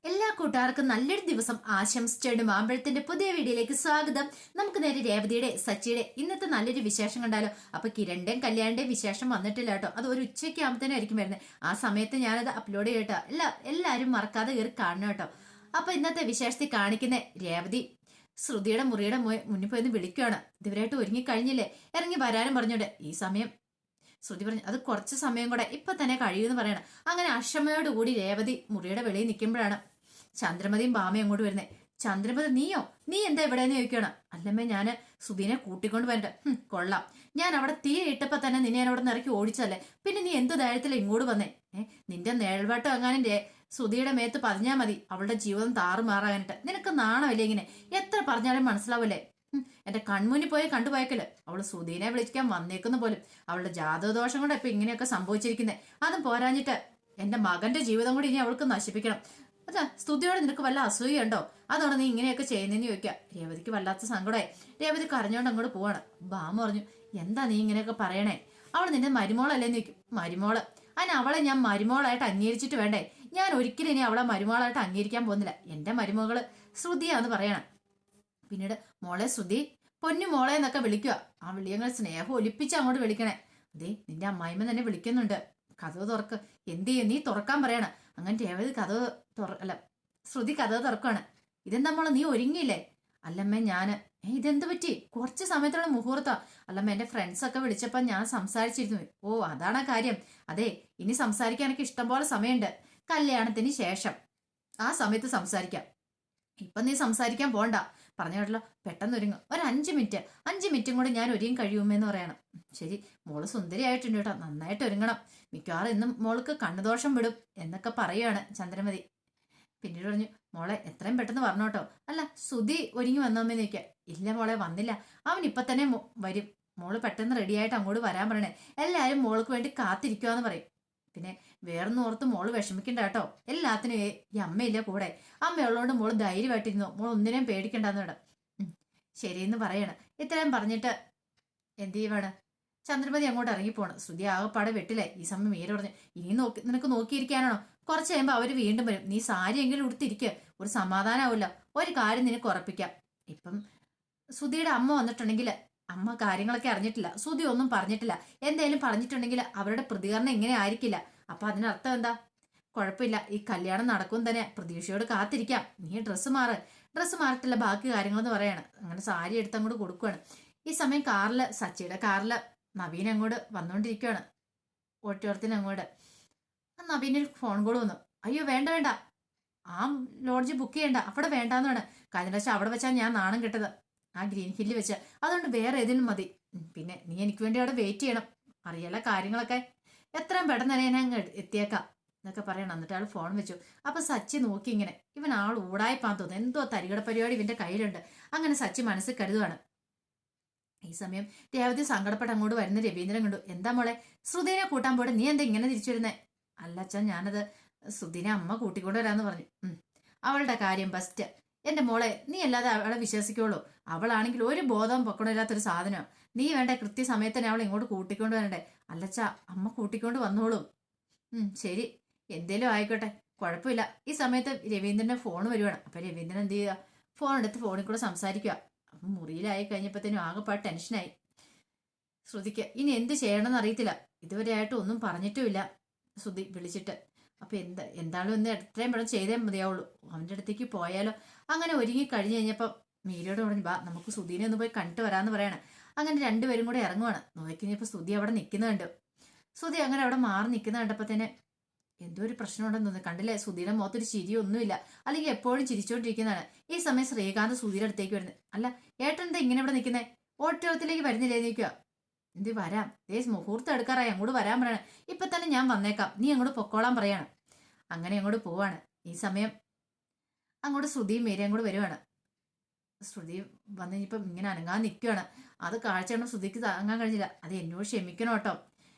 എല്ലാ കൂട്ടുകാർക്കും നല്ലൊരു ദിവസം ആശംസിച്ചുകൊണ്ട് മാമ്പഴത്തിന്റെ പുതിയ വീഡിയോയിലേക്ക് സ്വാഗതം. നമുക്ക് നേരെ രേവതിയുടെ സച്ചിയുടെ ഇന്നത്തെ നല്ലൊരു വിശേഷം കണ്ടാലോ. അപ്പൊ കിരണിന്റെയും കല്യാണിന്റെയും വിശേഷം വന്നിട്ടില്ല കേട്ടോ. അത് ഒരു ഉച്ചയ്ക്ക് ആകുമ്പത്തേനും ആയിരിക്കും വരുന്നത്. ആ സമയത്ത് ഞാനത് അപ്ലോഡ് ചെയ്യട്ടോ. എല്ലാവരും മറക്കാതെ കയറി കാണണം കേട്ടോ. അപ്പൊ ഇന്നത്തെ വിശേഷത്തിൽ കാണിക്കുന്ന രേവതി ശ്രുതിയുടെ മുറിയുടെ മുന്നിൽ പോയി വിളിക്കുകയാണ്. ഇതുവരെയായിട്ട് ഒരുങ്ങി കഴിഞ്ഞില്ലേ, ഇറങ്ങി വരാനും പറഞ്ഞോണ്ട്. ഈ സമയം ശ്രുതി പറഞ്ഞു അത് കുറച്ച് സമയം കൂടെ ഇപ്പൊ തന്നെ കഴിയുമെന്ന് പറയണം. അങ്ങനെ അക്ഷമയോടുകൂടി രേവതി മുറിയുടെ വെളിയിൽ നിൽക്കുമ്പോഴാണ് ചന്ദ്രമതിയും ഭാമയും അങ്ങോട്ട് വരുന്നേ. ചന്ദ്രമതി നീ എന്താ ഇവിടെയെന്ന് ചോദിക്കണം. അല്ലമ്മേ ഞാന് സുധീനെ കൂട്ടിക്കൊണ്ട് വരട്ടെ. കൊള്ളാം, ഞാൻ അവിടെ തീ ഇട്ടപ്പോ തന്നെ നിന്നെ ഞാൻ അവിടെ നിന്ന് ഇറക്കി ഓടിച്ചല്ലേ, പിന്നെ നീ എന്ത് ധൈര്യത്തില ഇങ്ങോട്ട് വന്നേ? നിന്റെ നേഴ്വട്ടം എങ്ങാനും സുധിയുടെ മേത്ത് പതിഞ്ഞാ മതി അവളുടെ ജീവിതം താറുമാറാകാനിട്ട്. നിനക്ക് നാണമല്ലേ ഇങ്ങനെ? എത്ര പറഞ്ഞാലും മനസ്സിലാവൂലേ? എന്റെ കൺമുന്നിൽ പോയി കണ്ടുപോയക്കല് അവള് സുധീനെ വിളിക്കാൻ വന്നേക്കുന്ന പോലും. അവളുടെ ജാതകദോഷം കൊണ്ട് ഇപ്പൊ ഇങ്ങനെയൊക്കെ സംഭവിച്ചിരിക്കുന്നേ. അതും പോരാഞ്ഞിട്ട് എന്റെ മകന്റെ ജീവിതം കൂടി ഇനി അവൾക്ക് നശിപ്പിക്കണം. അതാ സ്തുതിയോട് നിനക്ക് വല്ല അസൂയുണ്ടോ? അതാണ് നീ ഇങ്ങനെയൊക്കെ ചെയ്യുന്നതെന്ന് ചോദിക്കുക. രേവതിക്ക് വല്ലാത്ത സങ്കടമായി. രേവതി കരഞ്ഞോണ്ട് അങ്ങോട്ട് പോവാണ്. ബാമ പറഞ്ഞു എന്താ നീ ഇങ്ങനെയൊക്കെ പറയണേ? അവൾ നിന്റെ മരുമോളല്ലേന്ന് ചോദിക്കും. മരുമോള് അതിന് അവളെ ഞാൻ മരുമോളായിട്ട് അംഗീകരിച്ചിട്ട് വേണ്ടേ? ഞാൻ ഒരിക്കലും ഇനി അവളെ മരുമോളായിട്ട് അംഗീകരിക്കാൻ പോകുന്നില്ല. എന്റെ മരുമകള് ശ്രുതിയാന്ന് പറയണം. പിന്നീട് മോളെ ശ്രുതി, പൊന്നു മോളെ എന്നൊക്കെ വിളിക്കുക. ആ വിളിയങ്ങൾ സ്നേഹം ഒലിപ്പിച്ച് അങ്ങോട്ട് വിളിക്കണേ. അതേ നിന്റെ അമ്മായിമ്മ തന്നെ വിളിക്കുന്നുണ്ട്. കഥവ് തുറക്ക്. എന്ത് ചെയ്യും? നീ തുറക്കാൻ പറയണം. അങ്ങനെ രേവതി ശ്രുതി കഥവ് തുറക്കാണ്. ഇതെന്താ മോളെ നീ ഒരുങ്ങിയില്ലേ? അല്ലമ്മേ ഞാന് ഇതെന്ത് പറ്റി? കുറച്ച് സമയത്തുള്ള മുഹൂർത്താ. അല്ലമ്മ എന്റെ ഫ്രണ്ട്സ് ഒക്കെ വിളിച്ചപ്പോ ഞാൻ സംസാരിച്ചിരുന്നു. ഓ അതാണ് കാര്യം. അതെ ഇനി സംസാരിക്കാനൊക്കെ ഇഷ്ടംപോലെ സമയമുണ്ട്. കല്യാണത്തിന് ശേഷം ആ സമയത്ത് സംസാരിക്കാം. ഇപ്പൊ നീ സംസാരിക്കാൻ പോണ്ട. പറഞ്ഞ കേട്ടല്ലോ, പെട്ടെന്ന് ഒരുങ്ങും. ഒരു 5 മിനിറ്റും കൂടെ ഞാൻ ഒരുങ്ങി കഴിയുമെന്ന് പറയണം. ശരി മോള് സുന്ദരിയായിട്ടുണ്ട് കേട്ടോ, നന്നായിട്ട് ഒരുങ്ങണം. മിക്കവാറും ഇന്നും മോൾക്ക് കണ്ണുദോഷം വിടും എന്നൊക്കെ പറയുകയാണ് ചന്ദ്രമതി. പിന്നീട് പറഞ്ഞു മോളെ എത്രയും പെട്ടെന്ന് പറഞ്ഞോട്ടോ. അല്ല സുധി ഒരുങ്ങി വന്നോമ്മേന്ന് ചോദിക്കുക. ഇല്ല മോളെ വന്നില്ല, അവൻ ഇപ്പൊ തന്നെ വരും. മോള് പെട്ടെന്ന് റെഡിയായിട്ട് അങ്ങോട്ട് വരാൻ പറയണേ. എല്ലാരും മോൾക്ക് വേണ്ടി കാത്തിരിക്കുവാന്ന് പറയും. പിന്നെ വേറൊന്നും ഓർത്ത് മോള് വിഷമിക്കണ്ട കേട്ടോ. എല്ലാത്തിനും ഈ അമ്മയില്ല കൂടെ. അമ്മയുള്ളതുകൊണ്ട് മോള് ധൈര്യമായിട്ടിരുന്നു. മോൾ ഒന്നിനെയും പേടിക്കണ്ടെന്ന് വേണം. ശരിയെന്ന് പറയണം. ഇത്രയും പറഞ്ഞിട്ട് എന്ത് ചെയ്യുവാണ് ചന്ദ്രമതി അങ്ങോട്ട് ഇറങ്ങിപ്പോണ്. ശ്രുതി ആകെപ്പാടെ വെട്ടില്ലേ. ഈ സമയം മീര പറഞ്ഞു ഇനി നിനക്ക് നോക്കിയിരിക്കാനാണോ? കുറച്ച് കഴിയുമ്പോൾ അവര് വീണ്ടും വരും. നീ സാരി എങ്കിലും ഉടുത്തിരിക്കുക. ഒരു സമാധാനാവില്ല. ഒരു കാര്യം നിനക്ക് ഉറപ്പിക്കാം. ഇപ്പം ശ്രുതിയുടെ അമ്മ വന്നിട്ടുണ്ടെങ്കിൽ അമ്മ കാര്യങ്ങളൊക്കെ അറിഞ്ഞിട്ടില്ല. ശ്രുതി ഒന്നും പറഞ്ഞിട്ടില്ല. എന്തായാലും പറഞ്ഞിട്ടുണ്ടെങ്കിൽ അവരുടെ പ്രതികരണം ഇങ്ങനെ ആയിരിക്കില്ല. അപ്പൊ അതിനർത്ഥം എന്താ? കുഴപ്പമില്ല, ഈ കല്യാണം നടക്കും തന്നെ. പ്രതീക്ഷയോട് കാത്തിരിക്കാം. നീ ഡ്രസ്സ് മാറിട്ടില്ല ബാക്കി കാര്യങ്ങളെന്ന് പറയാണ്. അങ്ങനെ സാരി എടുത്ത് അങ്ങോട്ട് കൊടുക്കുകയാണ്. ഈ സമയം സച്ചിയുടെ കാറില് നവീൻ അങ്ങോട്ട് വന്നുകൊണ്ടിരിക്കുകയാണ്. ഓട്ടോറത്തിന് അങ്ങോട്ട് നവീനൊരു ഫോൺ കോൾ വന്നു. അയ്യോ വേണ്ട, ആ ലോഡ്ജ് ബുക്ക് ചെയ്യണ്ട, അവിടെ വേണ്ടാന്ന് വേണം. കഴിഞ്ഞ പ്രാവശ്യം അവിടെ വെച്ചാൽ ഞാൻ നാണം കിട്ടത്, ആ ഗ്രീൻ ഹില്ല് വെച്ച്. അതുകൊണ്ട് വേറെ ഏതിനും മതി. പിന്നെ നീ എനിക്ക് വേണ്ടി അവിടെ വെയിറ്റ് ചെയ്യണം. അറിയാലോ കാര്യങ്ങളൊക്കെ. എത്രയും പെട്ടെന്ന് തന്നെ ഞാൻ എത്തിയേക്കാം എന്നൊക്കെ പറയണം. എന്നിട്ട് ആൾ ഫോൺ വെച്ചു. അപ്പൊ സച്ചി നോക്കി ഇങ്ങനെ. ഇവൻ ആൾ ഊടായിപ്പാൻ തോന്നുന്നു. എന്തോ തരികട പരിപാടി ഇവന്റെ കയ്യിലുണ്ട്. അങ്ങനെ സച്ചി മനസ്സിൽ കരുതുവാണ്. ഈ സമയം രേവതി സങ്കടപ്പെട്ട് അങ്ങോട്ട് വരുന്ന രവീന്ദ്രൻ കണ്ടു. എന്താ മോളെ ശ്രുതിനെ കൂട്ടാൻ പോയിട്ട് നീ എന്താ ഇങ്ങനെ തിരിച്ചു വരുന്നേ? അല്ല അച്ഛൻ ഞാനത് ശ്രുതിനെ അമ്മ കൂട്ടിക്കൊണ്ട് വരാന്ന് പറഞ്ഞു. അവളുടെ കാര്യം ബെസ്റ്റ്. എന്റെ മോളെ നീ അല്ലാതെ അവളെ വിശ്വസിക്കുള്ളൂ. അവളാണെങ്കിൽ ഒരു ബോധവും പൊക്കണില്ലാത്തൊരു സാധനമാണ്. നീ വേണ്ട കൃത്യസമയത്ത് തന്നെ അവളെ ഇങ്ങോട്ട് കൂട്ടിക്കൊണ്ട് വരണ്ടേ? അല്ലച്ചാ അമ്മ കൂട്ടിക്കൊണ്ട് വന്നോളും. ശരി എന്തേലും ആയിക്കോട്ടെ, കുഴപ്പമില്ല. ഈ സമയത്ത് രവീന്ദ്രന്റെ ഫോൺ വരുവാണ്. അപ്പൊ രവീന്ദ്രൻ എന്ത് ചെയ്യുക? ഫോൺ എടുത്ത് ഫോണിൽ കൂടെ സംസാരിക്കുക. അപ്പൊ മുറിയിലായി കഴിഞ്ഞപ്പോഴത്തേനും ആകെപ്പാട് ടെൻഷനായി ശ്രുതിക്ക്. ഇനി എന്ത് ചെയ്യണമെന്ന് അറിയത്തില്ല. ഇതുവരെ ആയിട്ട് ഒന്നും പറഞ്ഞിട്ടുമില്ല ശ്രുതി വിളിച്ചിട്ട്. അപ്പൊ എന്താണോ ഒന്ന് എത്രയും പെട്ടെന്ന് ചെയ്തേ മതിയാവുള്ളൂ. അവന്റെ അടുത്തേക്ക് പോയാലോ. അങ്ങനെ ഒരുങ്ങി കഴിഞ്ഞു കഴിഞ്ഞപ്പോ മീരയോട് പറഞ്ഞു ബാ നമുക്ക് ശ്രുതിനെ ഒന്ന് പോയി കണ്ടിട്ട് വരാന്ന് പറയണം. അങ്ങനെ രണ്ടുപേരും കൂടെ ഇറങ്ങുവാണ്. നോക്കിക്കഴിഞ്ഞപ്പോ ശ്രുതി അവിടെ നിൽക്കുന്നുണ്ട്. ശ്രുതി അങ്ങനെ അവിടെ മാറി നിൽക്കുന്ന കണ്ടപ്പോ തന്നെ എന്തോ ഒരു പ്രശ്നം ഉണ്ടെന്ന് തോന്നുന്നു. കണ്ടില്ലേ ശ്രുതിയുടെ മുഖത്തൊരു ചിരിയൊന്നുമില്ല. അല്ലെങ്കിൽ എപ്പോഴും ചിരിച്ചോണ്ടിരിക്കുന്നതാണ്. ഈ സമയം ശ്രീകാന്ത് ശ്രുതിയുടെ അടുത്തേക്ക് വരുന്നത്. അല്ല ഏട്ടൻ എന്താ ഇങ്ങനെ ഇവിടെ നിൽക്കുന്നേ? ഓട്ടോത്തിലേക്ക് വരുന്നില്ലേ നിൽക്കുക? എന്ത് വരാം, മുഹൂർത്തം എടുക്കാറായി, അങ്ങോട്ട് വരാൻ പറയണം. ഇപ്പൊ തന്നെ ഞാൻ വന്നേക്കാം, നീ അങ്ങോട്ട് പൊക്കോളാൻ പറയാണ്. അങ്ങനെ അങ്ങോട്ട് പോവാണ്. ഈ സമയം അങ്ങോട്ട് ശ്രുതിയും മീരയും കൂടെ വരുവാണ്. ശ്രുതി വന്നു കഴിഞ്ഞപ്പം ഇങ്ങനെ അനങ്ങാൻ നിൽക്കുകയാണ്. അത് കാഴ്ച കണ്ട് ശ്രുതിക്ക് താങ്ങാൻ കഴിഞ്ഞില്ല. അത് എന്നോട് ക്ഷമിക്കണം കേട്ടോ.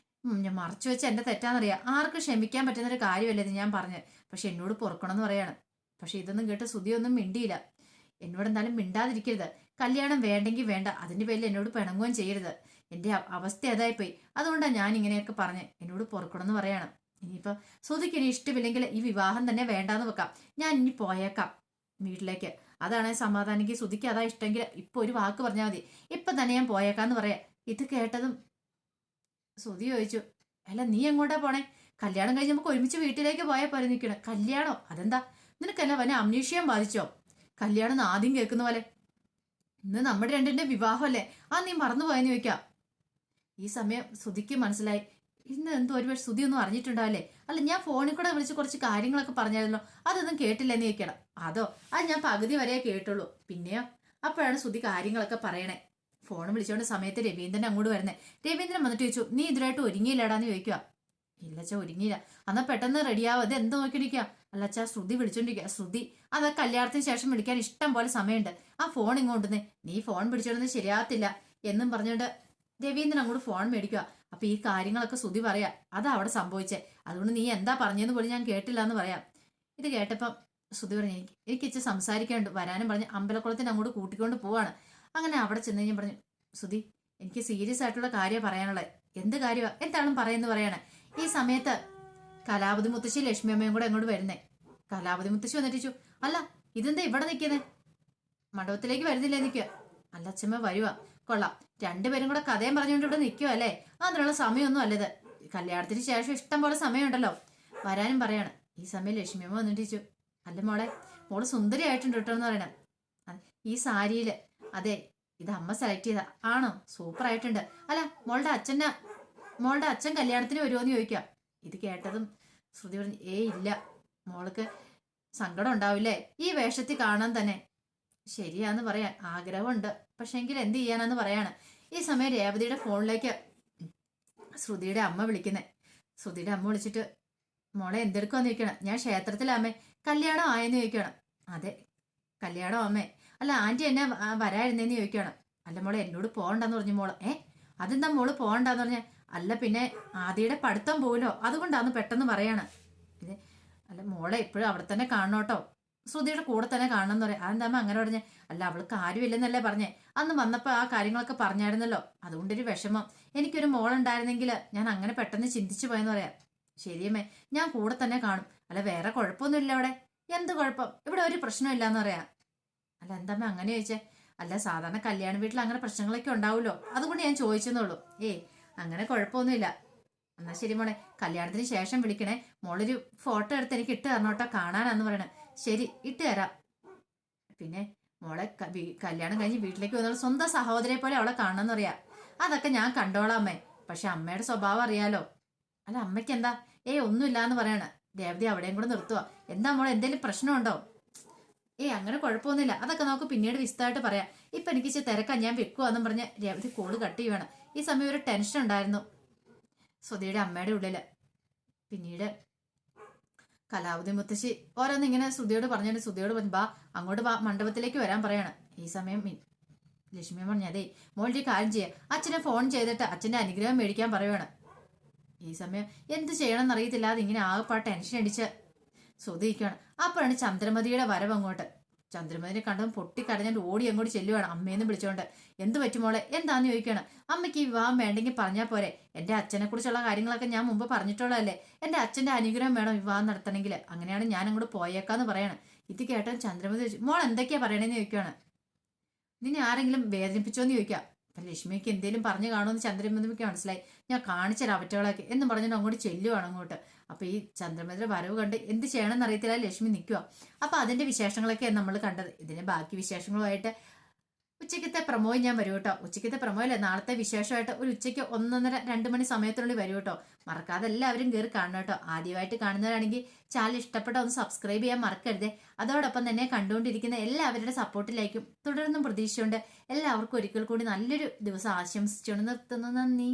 ഞാൻ മറച്ചു വെച്ച എന്റെ തെറ്റാന്നറിയാം. ആർക്കും ക്ഷമിക്കാൻ പറ്റുന്നൊരു കാര്യമല്ലേ ഇത് ഞാൻ പറഞ്ഞത്. പക്ഷെ എന്നോട് പൊറുക്കണം എന്ന് പറയാണ്. പക്ഷെ ഇതൊന്നും കേട്ട് ശ്രുതി ഒന്നും മിണ്ടിയില്ല. എന്നോട് എന്തായാലും മിണ്ടാതിരിക്കരുത്. കല്യാണം വേണ്ടെങ്കിൽ വേണ്ട, അതിന്റെ പേരിൽ എന്നോട് പിണങ്ങുകയും ചെയ്യരുത്. എന്റെ അവസ്ഥ അതായിപ്പോയി. അതുകൊണ്ടാണ് ഞാൻ ഇങ്ങനെയൊക്കെ പറഞ്ഞ് എന്നോട് പൊറുക്കണം എന്ന് പറയാണ്. ഇനിയിപ്പം ശ്രുതിക്ക് ഇനി ഇഷ്ടമില്ലെങ്കിൽ ഈ വിവാഹം തന്നെ വേണ്ടാന്ന് വെക്കാം. ഞാൻ ഇനി പോയേക്കാം വീട്ടിലേക്ക്. അതാണ് സമാധാനിക്ക്. ശ്രുതിക്ക് അതാ ഇഷ്ടമെങ്കിൽ ഇപ്പൊ ഒരു വാക്ക് പറഞ്ഞാൽ മതി. ഇപ്പൊ തന്നെ ഞാൻ പോയേക്കാന്ന് പറയാം. ഇത് കേട്ടതും ശ്രുതി ചോദിച്ചു, അല്ല നീ എങ്ങോട്ടാ പോണേ? കല്യാണം കഴിഞ്ഞ് നമുക്ക് ഒരുമിച്ച് വീട്ടിലേക്ക് പോയാൽ പോലെ നിൽക്കണം. കല്യാണോ? അതെന്താ? നിനക്കല്ല വല്ല അമ്നീഷ്യം ബാധിച്ചോ? കല്യാണം ആദ്യം കേൾക്കുന്ന പോലെ. ഇന്ന് നമ്മുടെ രണ്ടിന്റെ വിവാഹമല്ലേ, നീ മറന്നുപോയെന്ന് ചോദിക്കാം. ഈ സമയം ശ്രുതിക്ക് മനസ്സിലായി, ഇന്ന് എന്തോ ഒരുപക്ഷെ ശ്രുതി ഒന്നും അറിഞ്ഞിട്ടുണ്ടാവില്ലേ. അല്ല, ഞാൻ ഫോണിൽ കൂടെ വിളിച്ച് കുറച്ച് കാര്യങ്ങളൊക്കെ പറഞ്ഞായിരുന്നല്ലോ, അതൊന്നും കേട്ടില്ലെന്ന് ചോദിക്കണം. അതോ? അത് ഞാൻ പകുതി വരെ കേട്ടുള്ളൂ. പിന്നെയോ? അപ്പോഴാണ് ശ്രുതി കാര്യങ്ങളൊക്കെ പറയണേ. ഫോൺ വിളിച്ചോണ്ട് സമയത്ത് രവീന്ദ്രൻ അങ്ങോട്ട് വരുന്നേ. രവീന്ദ്രൻ വന്നിട്ട് ചോദിച്ചു, നീ ഇതിനായിട്ട് ഒരുങ്ങിയില്ലടാന്ന് ചോദിക്കുക. ഇല്ലച്ചാ ഒരുങ്ങിയില്ല. എന്നാ പെട്ടെന്ന് റെഡിയാവും. അത് എന്ത് നോക്കിയിരിക്കുക? അല്ലച്ചാ ശ്രുതി വിളിച്ചോണ്ടിരിക്കുക. ശ്രുതി അത് കല്യാണത്തിന് ശേഷം വിളിക്കാൻ ഇഷ്ടം പോലെ സമയമുണ്ട്. ആ ഫോൺ ഇങ്ങോട്ടുന്നേ, നീ ഫോൺ പിടിച്ചോണ്ടൊന്നും ശരിയാകത്തില്ല എന്നും പറഞ്ഞോണ്ട് രവീന്ദ്രൻ അങ്ങോട്ട് ഫോൺ മേടിക്കുക. അപ്പൊ ഈ കാര്യങ്ങളൊക്കെ ശ്രുതി പറയാ, അതാ അവിടെ സംഭവിച്ചേ. അതുകൊണ്ട് നീ എന്താ പറഞ്ഞെന്ന് പോലും ഞാൻ കേട്ടില്ല എന്ന് പറയാം. ഇത് കേട്ടപ്പം ശ്രുതി പറഞ്ഞു, എനിക്ക് ഇച്ചിരി സംസാരിക്കാനുണ്ട്, വരാനും പറഞ്ഞ് അമ്പലക്കുളത്തിന് അങ്ങോട്ട് കൂട്ടിക്കൊണ്ട് പോവാണ്. അങ്ങനെ അവിടെ ചെന്ന് കഴിഞ്ഞാൽ പറഞ്ഞു, ശ്രുതി എനിക്ക് സീരിയസ് ആയിട്ടുള്ള കാര്യം പറയാനുള്ളത്. എന്ത് കാര്യമാണ്? എന്താണെന്ന് പറയുന്നു പറയാണ്. ഈ സമയത്ത് കലാപതി മുത്തശ്ശി ലക്ഷ്മി അമ്മയും കൂടെ അങ്ങോട്ട് വരുന്നേ. കലാപതി മുത്തശ്ശി വന്നിട്ടു, അല്ല ഇതെന്താ ഇവിടെ നിൽക്കുന്നേ? മണ്ഡപത്തിലേക്ക് വരുന്നില്ലേ നിൽക്കുക? അല്ല അച്ഛമ്മ വരുവാ. കൊള്ളാം, രണ്ടുപേരും കൂടെ കഥയും പറഞ്ഞുകൊണ്ട് ഇവിടെ നിൽക്കുക അല്ലേ? അതിനുള്ള സമയമൊന്നും അല്ലത്. കല്യാണത്തിന് ശേഷം ഇഷ്ടം പോലെ സമയമുണ്ടല്ലോ, വരാനും പറയാണ്. ഈ സമയം ലക്ഷ്മി അമ്മ വന്നിട്ടു, അല്ല മോള് സുന്ദരിയായിട്ടുണ്ട് കേട്ടോ എന്ന് പറയണം. ഈ സാരിയില്, അതെ ഇത് അമ്മ സെലക്ട് ചെയ്ത ആണോ? സൂപ്പർ ആയിട്ടുണ്ട്. അല്ല മോളുടെ അച്ഛൻ കല്യാണത്തിന് വരുമോന്ന് ചോദിക്കാം. ഇത് കേട്ടതും ശ്രുതി പറഞ്ഞു, ഇല്ല, മോൾക്ക് സങ്കടം ഉണ്ടാവില്ലേ ഈ വേഷത്തിൽ കാണാൻ തന്നെ? ശരിയാന്ന് പറയാൻ ആഗ്രഹമുണ്ട്, പക്ഷെ എങ്കിൽ എന്ത് ചെയ്യാനാന്ന് പറയാണ്. ഈ സമയം രേവതിയുടെ ഫോണിലേക്ക് ശ്രുതിയുടെ അമ്മ വിളിക്കുന്നേ. ശ്രുതിയുടെ അമ്മ വിളിച്ചിട്ട്, മോളെ എന്തെടുക്കുവാന്ന് ചോദിക്കണം. ഞാൻ ക്ഷേത്രത്തിലമ്മേ. കല്യാണം ആയെന്ന് ചോദിക്കണം. അതെ കല്യാണം അമ്മേ. അല്ല ആന്റി എന്നെ വരായിരുന്നേന്ന് ചോദിക്കണം. അല്ല മോളെ എന്നോട് പോകണ്ടെന്ന് പറഞ്ഞു. മോള് അതെന്താ മോള് പോകണ്ടെന്ന് പറഞ്ഞ? അല്ല പിന്നെ ആദിയുടെ പഠിത്തം പോലോ, അതുകൊണ്ടാന്ന് പെട്ടെന്ന് പറയാണ്. ഇത് അല്ല മോളെ എപ്പോഴും അവിടെ തന്നെ കാണണോട്ടോ, ശ്രുതിയുടെ കൂടെ തന്നെ കാണണം എന്ന് പറയാം. അതെന്താ അങ്ങനെ പറഞ്ഞേ? അല്ല അവൾക്ക് കാര്യമില്ലെന്നല്ലേ പറഞ്ഞേ? അന്ന് വന്നപ്പോ ആ കാര്യങ്ങളൊക്കെ പറഞ്ഞായിരുന്നല്ലോ, അതുകൊണ്ടൊരു വിഷമം. എനിക്കൊരു മോളുണ്ടായിരുന്നെങ്കിൽ ഞാൻ അങ്ങനെ പെട്ടെന്ന് ചിന്തിച്ചു പോയെന്ന് പറയാം. ശരിയമ്മേ, ഞാൻ കൂടെ തന്നെ കാണും. അല്ല വേറെ കുഴപ്പമൊന്നുമില്ല അവിടെ? എന്ത് കുഴപ്പം? ഇവിടെ ഒരു പ്രശ്നമില്ലാന്ന് പറയാം. അല്ല എന്താമ്മ അങ്ങനെ ചോദിച്ചേ? അല്ല സാധാരണ കല്യാണ വീട്ടിൽ അങ്ങനെ പ്രശ്നങ്ങളൊക്കെ ഉണ്ടാവുമല്ലോ, അതുകൊണ്ട് ഞാൻ ചോദിച്ചെന്നുള്ളൂ. അങ്ങനെ കുഴപ്പമൊന്നുമില്ല. എന്നാ ശരി മോളെ, കല്യാണത്തിന് ശേഷം വിളിക്കണേ. മോളൊരു ഫോട്ടോ എടുത്ത് എനിക്ക് ഇട്ട് തരണോട്ടോ കാണാനാന്ന് പറയണേ. ശരി ഇട്ട് തരാം. പിന്നെ മോളെ കല്യാണം കഴിഞ്ഞ് വീട്ടിലേക്ക് വന്നാൽ സ്വന്തം സഹോദരിയെ പോലെ അവളെ കാണണമെന്ന് പറയാ. അതൊക്കെ ഞാൻ കണ്ടോളാം അമ്മേ, പക്ഷെ അമ്മയുടെ സ്വഭാവം അറിയാലോ. അല്ല അമ്മയ്ക്ക് എന്താ? ഒന്നുമില്ലാന്ന് പറയണ. രേവതി അവിടെയും കൂടെ നിർത്തുക. എന്താ മോളെ, എന്തെങ്കിലും പ്രശ്നമുണ്ടോ? അങ്ങനെ കുഴപ്പമൊന്നുമില്ല, അതൊക്കെ നമുക്ക് പിന്നീട് വിശദമായിട്ട് പറയാം. ഇപ്പൊ എനിക്ക് ഇച്ചിരി തിരക്കാൻ, ഞാൻ വെക്കുവാന്നും പറഞ്ഞ് രേവതി കോള് കട്ട് ചെയ്യുവാണ്. ഈ സമയം ഒരു ടെൻഷൻ ഉണ്ടായിരുന്നു ശ്രുതിയുടെ അമ്മയുടെ ഉള്ളില്. പിന്നീട് കലാവതി മുത്തശ്ശി ഓരോന്ന് ഇങ്ങനെ ശ്രുതിയോട് പറഞ്ഞിട്ട് ശ്രുതിയോട് പറഞ്ഞു, ബാ അങ്ങോട്ട് ബാ, മണ്ഡപത്തിലേക്ക് വരാൻ പറയാണ്. ഈ സമയം ലക്ഷ്മി പറഞ്ഞു, അതെ മോളുടെ കാര്യം ചെയ്യാം, അച്ഛനെ ഫോൺ ചെയ്തിട്ട് അച്ഛന്റെ അനുഗ്രഹം മേടിക്കാൻ പറയുവാണ്. ഈ സമയം എന്ത് ചെയ്യണം എന്നറിയത്തില്ലാതെ ഇങ്ങനെ ആകെപ്പാ ടെൻഷൻ അടിച്ച് ശ്രുതിക്കുകയാണ്. അപ്പോഴാണ് ചന്ദ്രമതിയുടെ വരവ് അങ്ങോട്ട്. ചന്ദ്രമതിനെ കണ്ടതും പൊട്ടിക്കരഞ്ഞിട്ട് ഓടി അങ്ങോട്ട് ചെല്ലുവാണ് അമ്മയെന്ന് വിളിച്ചോണ്ട്. എന്ത് പറ്റുമോളെ, എന്താന്ന് ചോദിക്കണം. അമ്മയ്ക്ക് ഈ വിവാഹം വേണ്ടെങ്കിൽ പറഞ്ഞാൽ പോരെ? എന്റെ അച്ഛനെ കുറിച്ചുള്ള കാര്യങ്ങളൊക്കെ ഞാൻ മുമ്പ് പറഞ്ഞിട്ടുള്ളതല്ലേ. എന്റെ അച്ഛന്റെ അനുഗ്രഹം വേണം വിവാഹം നടത്തണമെങ്കിൽ, അങ്ങനെയാണ് ഞാൻ അങ്ങോട്ട് പോയേക്കാന്ന് പറയാണ്. ഇത് കേട്ടാൽ ചന്ദ്രമതി ചോദിച്ചു, മോൾ എന്തൊക്കെയാ പറയണേന്ന് ചോദിക്കുകയാണ്. നിന്നെ ആരെങ്കിലും വേദനിപ്പിച്ചോന്ന് ചോദിക്കാം. അപ്പൊ ലക്ഷ്മിക്ക് എന്തേലും പറഞ്ഞു കാണുമെന്ന് ചന്ദ്രമതിക്ക് മനസ്സിലായി. ഞാൻ കാണിച്ചരാ അവറ്റകളൊക്കെ എന്നും പറഞ്ഞിട്ട് അങ്ങോട്ട് ചെല്ലുവാണ് അങ്ങോട്ട്. അപ്പൊ ഈ ചന്ദ്രമതിയുടെ വരവ് കണ്ട് എന്ത് ചെയ്യണമെന്ന് അറിയത്തില്ല ലക്ഷ്മി നിൽക്കുക. അപ്പൊ അതിന്റെ വിശേഷങ്ങളൊക്കെയാണ് നമ്മൾ കണ്ടത്. ഇതിന്റെ ബാക്കി വിശേഷങ്ങളുമായിട്ട് ഉച്ചക്കത്തെ പ്രമോയും ഞാൻ വരും കേട്ടോ. ഉച്ചക്കത്തെ പ്രമോയല്ലേ, നാളത്തെ വിശേഷമായിട്ട് ഒരു ഉച്ചയ്ക്ക് 1:30-2 മണി സമയത്തിനുള്ളിൽ വരും കേട്ടോ. മറക്കാതെ എല്ലാവരും കയറി കാണണം കേട്ടോ. ആദ്യമായിട്ട് കാണുന്നവരാണെങ്കിൽ ചാനൽ ഇഷ്ടപ്പെട്ട ഒന്ന് സബ്സ്ക്രൈബ് ചെയ്യാൻ മറക്കരുതേ. അതോടൊപ്പം തന്നെ കണ്ടുകൊണ്ടിരിക്കുന്ന എല്ലാവരുടെ സപ്പോർട്ടിലേക്കും തുടർന്നും പ്രതീക്ഷയുണ്ട്. എല്ലാവർക്കും ഒരിക്കൽ കൂടി നല്ലൊരു ദിവസം ആശംസിച്ചുകൊണ്ട് നിർത്തുന്നു. നന്ദി.